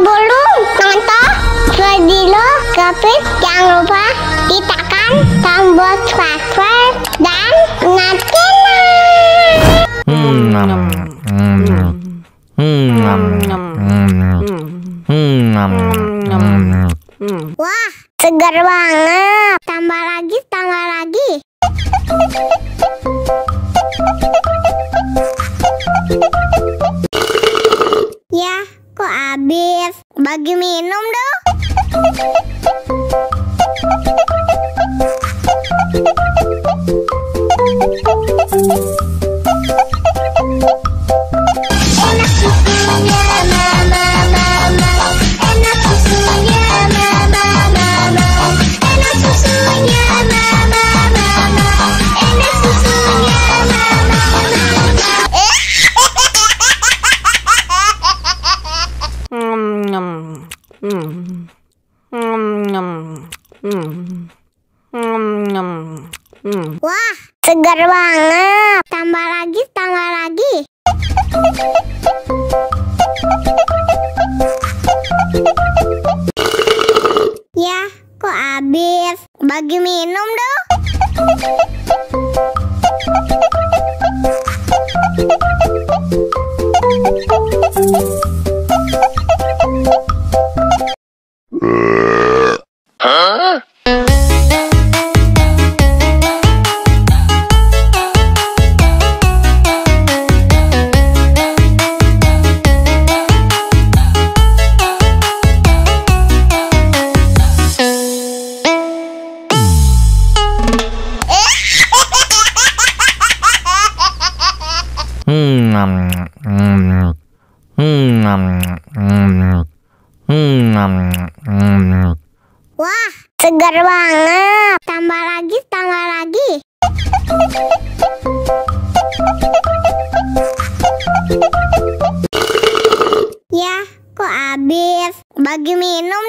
Sebelum nonton video Kepit, jangan lupa tekan tombol subscribe dan nyalakan. Wah, segar banget. Tambah lagi, tambah lagi. Ya, kok habis? Bagi minum dong. Enak susunya mama, enak susunya mama, enak susunya mama, enak susunya Wah, segar banget. Tambah lagi, tambah lagi. Ya, kok habis? Bagi minum dong. Wah, segar banget. Tambah lagi, tambah lagi. Ya, kok habis? Bagi minum